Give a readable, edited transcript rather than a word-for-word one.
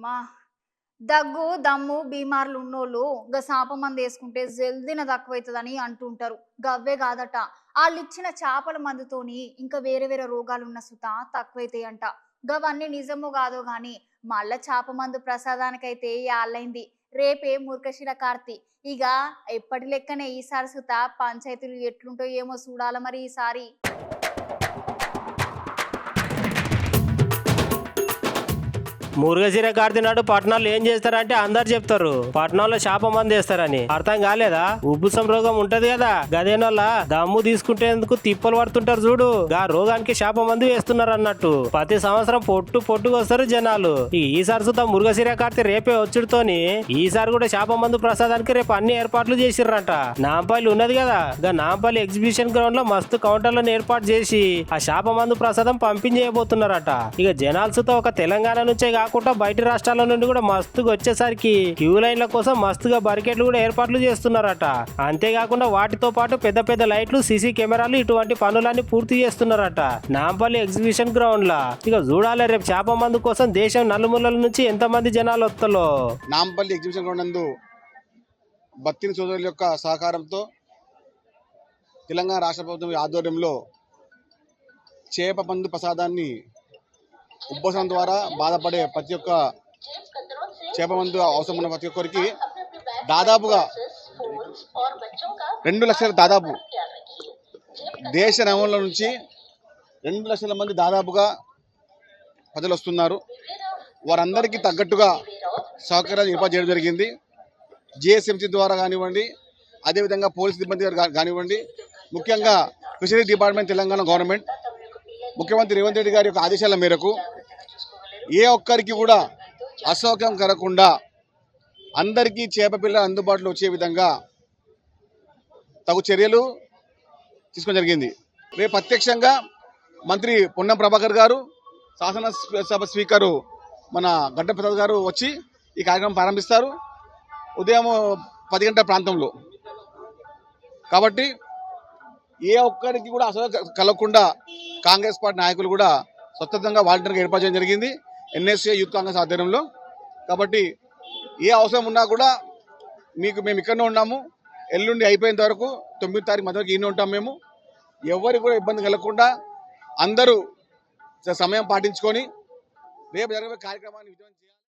మా దగ్గు దమ్ము బీమార్లు ఉన్నోళ్ళు సాప మందు వేసుకుంటే జల్దిన తక్కువైతుందని అంటుంటారు. గవ్వే కాదట, వాళ్ళు ఇచ్చిన చేపల మందుతోని ఇంకా వేరే వేరే రోగాలు ఉన్న సుత తక్కువైతాయంట. గవన్నీ నిజమో కాదో గాని మళ్ళా చేప మందు ప్రసాదానికైతే యాళ్ళైంది. రేపే ముర్ఖశిర కార్తి. ఇక ఎప్పటి లెక్కనే ఈసారి సుత పంచాయతీలు ఎట్లుంటో ఏమో చూడాల మరి ఈసారి. మురుగశిర కార్తీ నాడు పట్టణాలు ఏం చేస్తారంటే అందరు చెప్తారు పట్టణంలో శాప మంది వేస్తారని. అర్థం కాలేదా? ఉబ్బుసం రోగం ఉంటది కదా, గదేనోళ్ళ దమ్ము తీసుకుంటేందుకు తిప్పలు పడుతుంటారు చూడు, గా రోగానికి శాప మంది వేస్తున్నారు అన్నట్టు. ప్రతి సంవత్సరం పొట్టుకు వస్తారు జనాలు. ఈసారి సుతా మురుగశిర కార్తీ రేపే వచ్చుడుతోని ఈసారి కూడా శాప మందు ప్రసాదానికి రేపు అన్ని ఏర్పాట్లు చేసిర్రంట. నాంపల్లి ఉన్నది కదా, గా నాంపల్లి ఎగ్జిబిషన్ గ్రౌండ్ లో మస్తు కౌంటర్లను ఏర్పాటు చేసి ఆ శాప మందు ప్రసాదం పంపించేయబోతున్నారట. ఇక జనాలు సుతా ఒక తెలంగాణ నుంచే కాకుండా బయట రాష్ట్రాల నుండి కూడా మస్తుగా వచ్చేసరికి క్యూ లైన్ల కోసం మస్తుగా బరికెట్లు కూడా ఏర్పాట్లు చేస్తున్నారట. అంతేకాకుండా వాటితో పాటు పెద్ద పెద్ద లైట్లు, సీసీ కెమెరాలు ఇటువంటి పనులన్నీ పూర్తి చేస్తున్నారట నాంపల్లి ఎగ్జిబిషన్ గ్రౌండ్ లా. ఇక చూడాలి రేపు చేప మందు కోసం దేశం నలుమూలల నుంచి ఎంత మంది జనాలు వస్తారో. నాంపల్లి ఎగ్జిబిషన్ గ్రౌండ్ నందు బత్తిని సోదరుల యొక్క సహకారంతో తెలంగాణ రాష్ట్ర ప్రభుత్వం ఆధ్వర్యంలో చేప మందు ప్రసాదాన్ని ఉబ్బసం ద్వారా బాధపడే ప్రతి ఒక్క చేప మందు అవసరం ఉన్న ప్రతి ఒక్కరికి దాదాపుగా 2 లక్షల దాదాపు దేశ నమూనాల నుంచి 2 లక్షల మంది దాదాపుగా ప్రజలు వస్తున్నారు. వారందరికీ తగ్గట్టుగా సౌకర్యాలు ఏర్పాటు చేయడం జరిగింది. జిఎస్ఎంసీ ద్వారా కానివ్వండి, అదేవిధంగా పోలీస్ సిబ్బంది కానివ్వండి, ముఖ్యంగా ఫిషరీస్ డిపార్ట్మెంట్ తెలంగాణ గవర్నమెంట్ ముఖ్యమంత్రి రేవంత్ రెడ్డి గారి యొక్క ఆదేశాల మేరకు ఏ ఒక్కరికి కూడా అసౌకర్యం కలగకుండా అందరికీ చేప పిల్ల అందుబాటులో వచ్చే విధంగా తగు చర్యలు తీసుకోవడం జరిగింది. రేపు ప్రత్యక్షంగా మంత్రి పొన్నం ప్రభాకర్ గారు, శాసనసభ స్పీకరు మన గడ్డ ప్రసాద్ గారు వచ్చి ఈ కార్యక్రమం ప్రారంభిస్తారు ఉదయం 10 గంటల ప్రాంతంలో. కాబట్టి ఏ ఒక్కరికి కూడా అసౌకర్యం కలగకుండా కాంగ్రెస్ పార్టీ నాయకులు కూడా స్వతంత్రంగా వాలంటీర్గా ఏర్పాటు చేయడం జరిగింది ఎన్ఎస్ఏ యూత్ కాంగ్రెస్ ఆధ్వర్యంలో. కాబట్టి ఏ అవసరం ఉన్నా కూడా మేము ఇక్కడనే ఉన్నాము. ఎల్లుండి అయిపోయేంత వరకు 9వ తారీఖు మధ్యలో ఈయన ఉంటాం. మేము ఎవరికి కూడా ఇబ్బంది కలగకుండా అందరూ సమయం పాటించుకొని రేపు జరిగే కార్యక్రమాన్ని విజయవంతం చేయాలి.